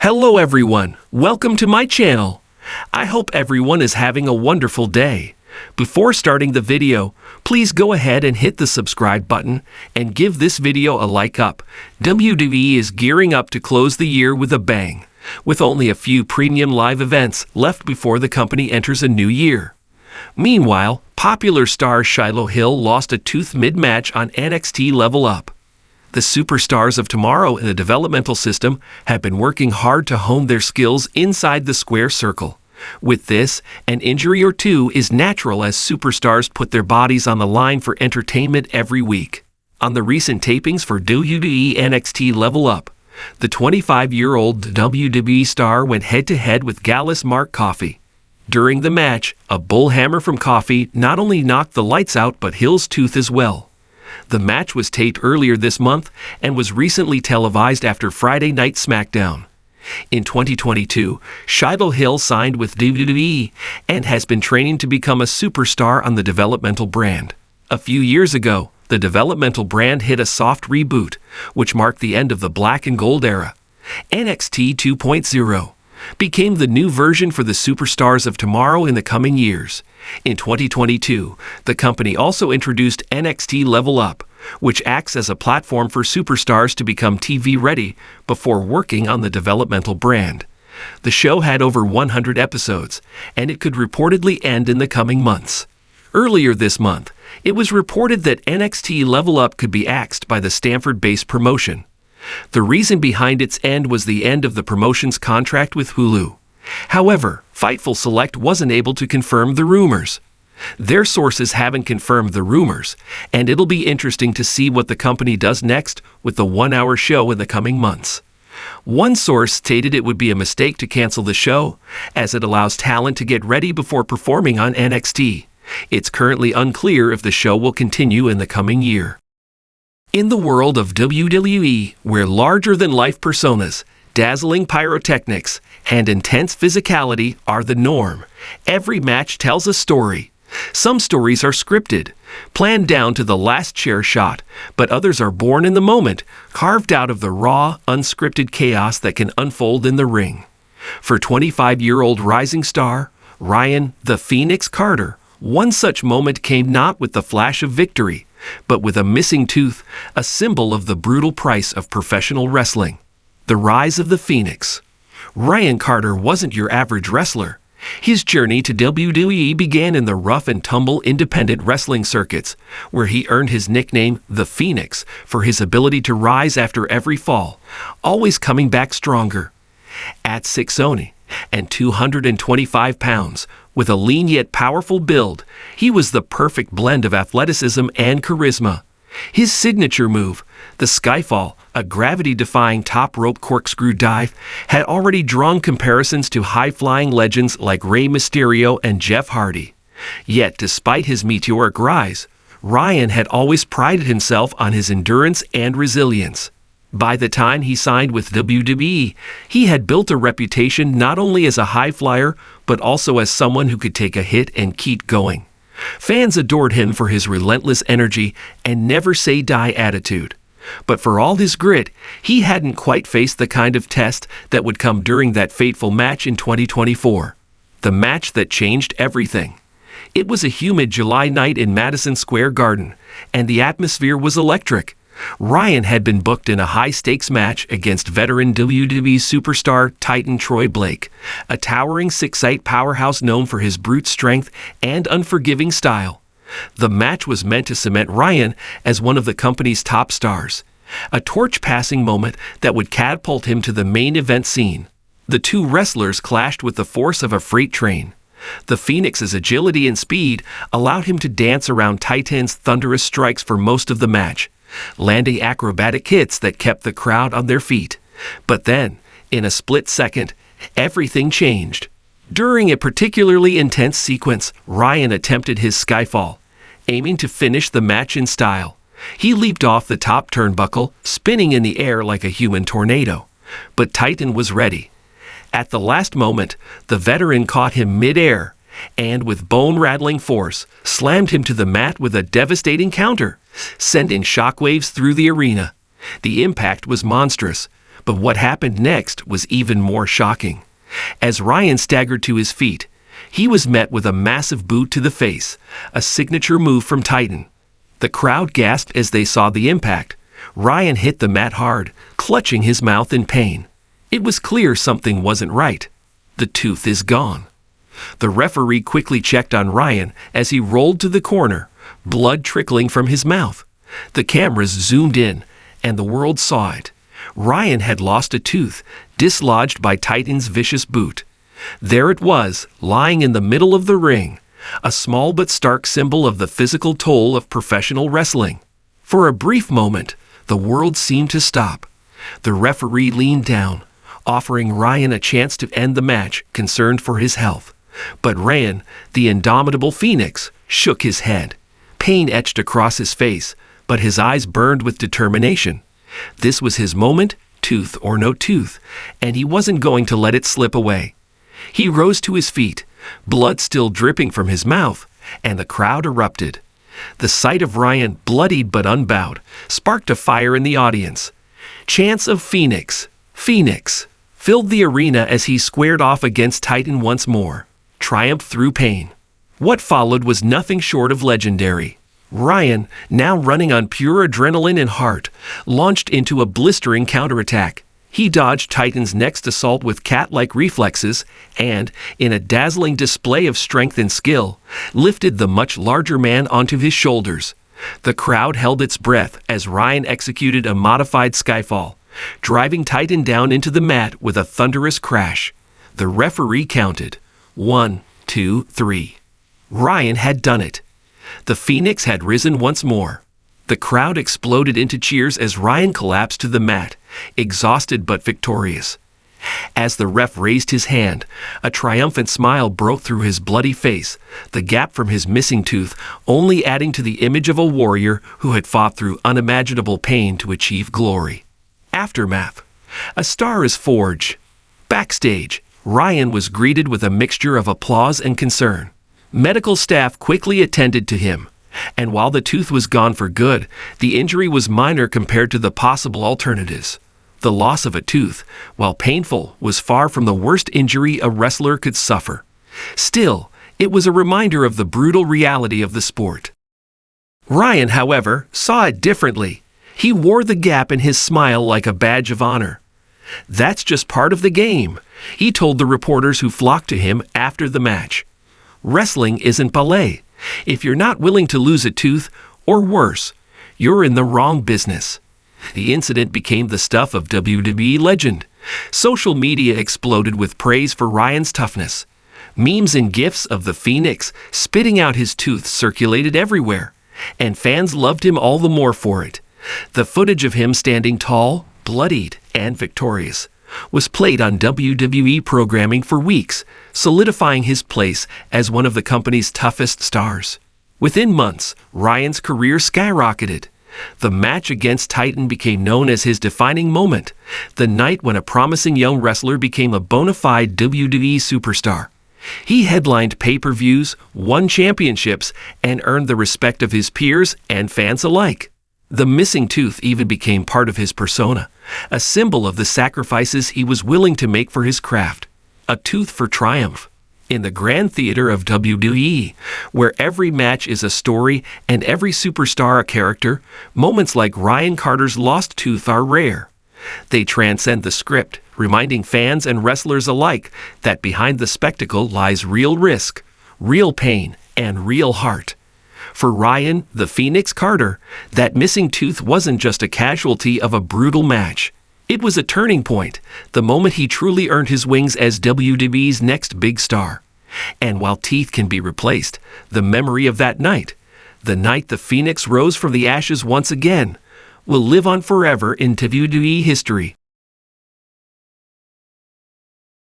Hello everyone, welcome to my channel. I hope everyone is having a wonderful day. Before starting the video, please go ahead and hit the subscribe button and give this video a like up. WWE is gearing up to close the year with a bang, with only a few premium live events left before the company enters a new year. Meanwhile, popular star Shiloh Hill lost a tooth mid-match on NXT Level Up. The superstars of tomorrow in the developmental system have been working hard to hone their skills inside the square circle. With this, an injury or two is natural as superstars put their bodies on the line for entertainment every week. On the recent tapings for WWE NXT Level Up, the 25-year-old WWE star went head-to-head with Gallus Mark Coffey. During the match, a bullhammer from Coffey not only knocked the lights out but Hill's tooth as well. The match was taped earlier this month and was recently televised after Friday Night SmackDown. In 2022, Shiloh Hill signed with WWE and has been training to become a superstar on the developmental brand. A few years ago, the developmental brand hit a soft reboot, which marked the end of the black and gold era. NXT 2.0 became the new version for the superstars of tomorrow in the coming years. In 2022, the company also introduced NXT Level Up, which acts as a platform for superstars to become TV-ready before working on the developmental brand. The show had over 100 episodes, and it could reportedly end in the coming months. Earlier this month, it was reported that NXT Level Up could be axed by the Stanford-based promotion. The reason behind its end was the end of the promotion's contract with Hulu. However, Fightful Select wasn't able to confirm the rumors. Their sources haven't confirmed the rumors, and it'll be interesting to see what the company does next with the one-hour show in the coming months. One source stated it would be a mistake to cancel the show, as it allows talent to get ready before performing on NXT. It's currently unclear if the show will continue in the coming year. In the world of WWE, where larger-than-life personas, dazzling pyrotechnics, and intense physicality are the norm, every match tells a story. Some stories are scripted, planned down to the last chair shot, but others are born in the moment, carved out of the raw, unscripted chaos that can unfold in the ring. For 25-year-old rising star, Ryan "The Phoenix" Carter, one such moment came not with the flash of victory, but with a missing tooth, a symbol of the brutal price of professional wrestling. The rise of the Phoenix. Ryan Carter wasn't your average wrestler. His journey to WWE began in the rough-and-tumble independent wrestling circuits, where he earned his nickname, The Phoenix, for his ability to rise after every fall, always coming back stronger. At 6'0" and 225 pounds, with a lean yet powerful build, he was the perfect blend of athleticism and charisma. His signature move, the Skyfall, a gravity-defying top-rope corkscrew dive, had already drawn comparisons to high-flying legends like Rey Mysterio and Jeff Hardy. Yet, despite his meteoric rise, Ryan had always prided himself on his endurance and resilience. By the time he signed with WWE, he had built a reputation not only as a high flyer, but also as someone who could take a hit and keep going. Fans adored him for his relentless energy and never-say-die attitude. But for all his grit, he hadn't quite faced the kind of test that would come during that fateful match in 2024. The match that changed everything. It was a humid July night in Madison Square Garden, and the atmosphere was electric. Ryan had been booked in a high-stakes match against veteran WWE superstar Titan Troy Blake, a towering 6'8" powerhouse known for his brute strength and unforgiving style. The match was meant to cement Ryan as one of the company's top stars, a torch-passing moment that would catapult him to the main event scene. The two wrestlers clashed with the force of a freight train. The Phoenix's agility and speed allowed him to dance around Titan's thunderous strikes for most of the match, landing acrobatic hits that kept the crowd on their feet. But then, in a split second, everything changed. During a particularly intense sequence, Ryan attempted his Skyfall, aiming to finish the match in style. He leaped off the top turnbuckle, spinning in the air like a human tornado. But Titan was ready. At the last moment, the veteran caught him mid-air and, with bone-rattling force, slammed him to the mat with a devastating counter, sending shockwaves through the arena. The impact was monstrous, But what happened next was even more shocking. As Ryan staggered to his feet, he was met with a massive boot to the face, a signature move from Titan. The crowd gasped as they saw the impact. Ryan hit the mat hard, clutching his mouth in pain. It was clear something wasn't right. The tooth is gone. The referee quickly checked on Ryan as he rolled to the corner, blood trickling from his mouth. The cameras zoomed in, and the world saw it. Ryan had lost a tooth, dislodged by Titan's vicious boot. There it was, lying in the middle of the ring, a small but stark symbol of the physical toll of professional wrestling. For a brief moment, the world seemed to stop. The referee leaned down, offering Ryan a chance to end the match, concerned for his health. But Ryan, the indomitable Phoenix, shook his head. Pain etched across his face, but his eyes burned with determination. This was his moment, tooth or no tooth, and he wasn't going to let it slip away. He rose to his feet, blood still dripping from his mouth, and the crowd erupted. The sight of Ryan, bloodied but unbowed, sparked a fire in the audience. Chants of Phoenix, Phoenix, filled the arena as he squared off against Titan once more. Triumph through pain. What followed was nothing short of legendary. Ryan, now running on pure adrenaline and heart, launched into a blistering counterattack. He dodged Titan's next assault with cat-like reflexes and, in a dazzling display of strength and skill, lifted the much larger man onto his shoulders. The crowd held its breath as Ryan executed a modified skyfall, driving Titan down into the mat with a thunderous crash. The referee counted. 1, 2, 3. Ryan had done it. The Phoenix had risen once more. The crowd exploded into cheers as Ryan collapsed to the mat, exhausted but victorious. As the ref raised his hand, a triumphant smile broke through his bloody face, the gap from his missing tooth only adding to the image of a warrior who had fought through unimaginable pain to achieve glory. Aftermath. A star is forged. Backstage, Ryan was greeted with a mixture of applause and concern. Medical staff quickly attended to him, and while the tooth was gone for good, the injury was minor compared to the possible alternatives. The loss of a tooth, while painful, was far from the worst injury a wrestler could suffer. Still, it was a reminder of the brutal reality of the sport. Ryan, however, saw it differently. He wore the gap in his smile like a badge of honor. "That's just part of the game," he told the reporters who flocked to him after the match. "Wrestling isn't ballet. If you're not willing to lose a tooth, or worse, you're in the wrong business." The incident became the stuff of WWE legend. Social media exploded with praise for Ryan's toughness. Memes and gifs of the Phoenix spitting out his tooth circulated everywhere, and fans loved him all the more for it. The footage of him standing tall, bloodied, and victorious was played on WWE programming for weeks, solidifying his place as one of the company's toughest stars. Within months, Ryan's career skyrocketed. The match against Titan became known as his defining moment, the night when a promising young wrestler became a bona fide WWE superstar. He headlined pay-per-views, won championships, and earned the respect of his peers and fans alike. The missing tooth even became part of his persona, a symbol of the sacrifices he was willing to make for his craft. A tooth for triumph. In the grand theater of WWE, where every match is a story and every superstar a character, moments like Ryan Carter's lost tooth are rare. They transcend the script, reminding fans and wrestlers alike that behind the spectacle lies real risk, real pain, and real heart. For Ryan, the Phoenix Carter, that missing tooth wasn't just a casualty of a brutal match. It was a turning point, the moment he truly earned his wings as WWE's next big star. And while teeth can be replaced, the memory of that night, the night the Phoenix rose from the ashes once again, will live on forever in WWE history.